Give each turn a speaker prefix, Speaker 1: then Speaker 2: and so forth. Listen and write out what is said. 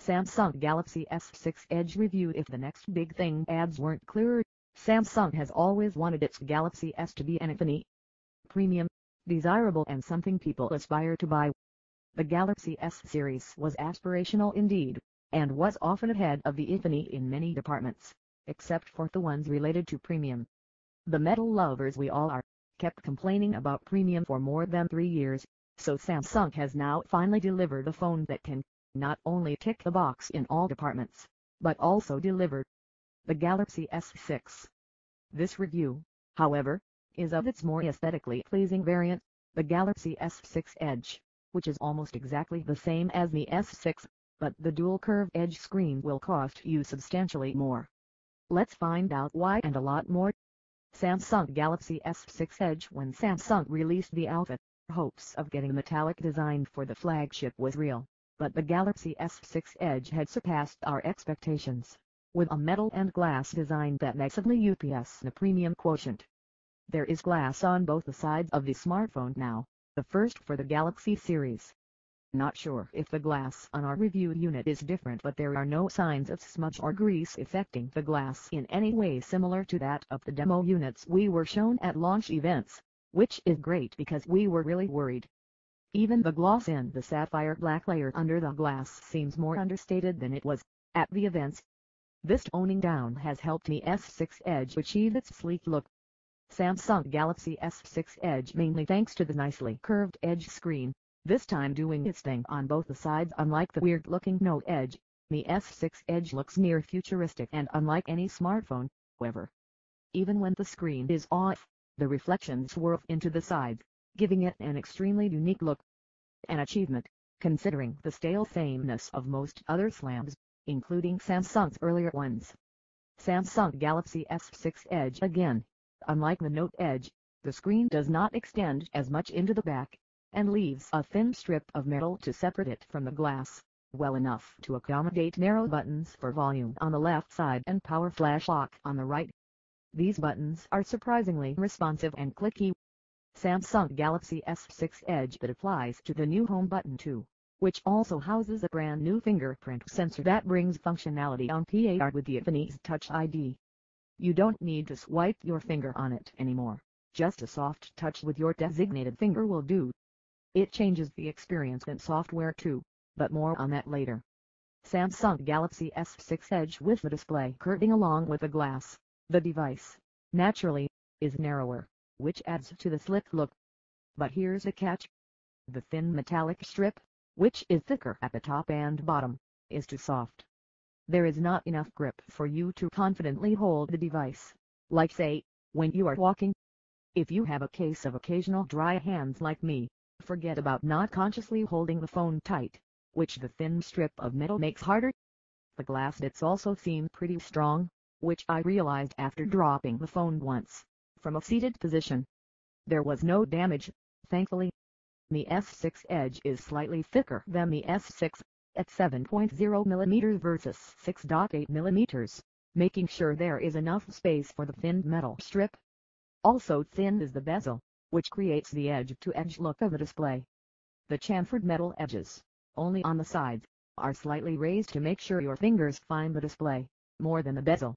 Speaker 1: Samsung Galaxy S6 Edge review. If the next big thing ads weren't clearer, Samsung has always wanted its Galaxy S to be an infinite, premium, desirable and something people aspire to buy. The Galaxy S series was aspirational indeed, and was often ahead of the infinite in many departments, except for the ones related to premium. The metal lovers we all are, kept complaining about premium for more than 3 years, so Samsung has now finally delivered a phone that can not only tick the box in all departments, but also deliver the Galaxy S6. This review, however, is of its more aesthetically pleasing variant, the Galaxy S6 Edge, which is almost exactly the same as the S6, but the dual curved edge screen will cost you substantially more. Let's find out why and a lot more. Samsung Galaxy S6 Edge. When Samsung released the Alpha, hopes of getting a metallic design for the flagship was real, but the Galaxy S6 Edge had surpassed our expectations, with a metal and glass design that massively ups the premium quotient. There is glass on both the sides of the smartphone now, the first for the Galaxy series. Not sure if the glass on our review unit is different, but there are no signs of smudge or grease affecting the glass in any way similar to that of the demo units we were shown at launch events, which is great because we were really worried. Even the gloss in the sapphire black layer under the glass seems more understated than it was at the events. This toning down has helped the S6 Edge achieve its sleek look. Samsung Galaxy S6 Edge, mainly thanks to the nicely curved edge screen, this time doing its thing on both the sides. Unlike the weird-looking Note Edge, the S6 Edge looks near futuristic and unlike any smartphone, however. Even when the screen is off, the reflections swirl into the sides, giving it an extremely unique look. An achievement, considering the stale sameness of most other slams, including Samsung's earlier ones. Samsung Galaxy S6 Edge. Again, unlike the Note Edge, the screen does not extend as much into the back, and leaves a thin strip of metal to separate it from the glass, well enough to accommodate narrow buttons for volume on the left side and power flash lock on the right. These buttons are surprisingly responsive and clicky. Samsung Galaxy S6 Edge. That applies to the new home button too, which also houses a brand new fingerprint sensor that brings functionality on par with the infinite's Touch ID. You don't need to swipe your finger on it anymore, just a soft touch with your designated finger will do. It changes the experience in software too, but more on that later. Samsung Galaxy S6 Edge. With the display curving along with the glass, the device, naturally, is narrower, which adds to the slick look. But here's the catch. The thin metallic strip, which is thicker at the top and bottom, is too soft. There is not enough grip for you to confidently hold the device, like say, when you are walking. If you have a case of occasional dry hands like me, forget about not consciously holding the phone tight, which the thin strip of metal makes harder. The glass bits also seem pretty strong, which I realized after dropping the phone once, from a seated position. There was no damage, thankfully. The S6 Edge is slightly thicker than the S6, at 7.0 mm versus 6.8 mm, making sure there is enough space for the thin metal strip. Also thin is the bezel, which creates the edge-to-edge look of the display. The chamfered metal edges, only on the sides, are slightly raised to make sure your fingers find the display, more than the bezel.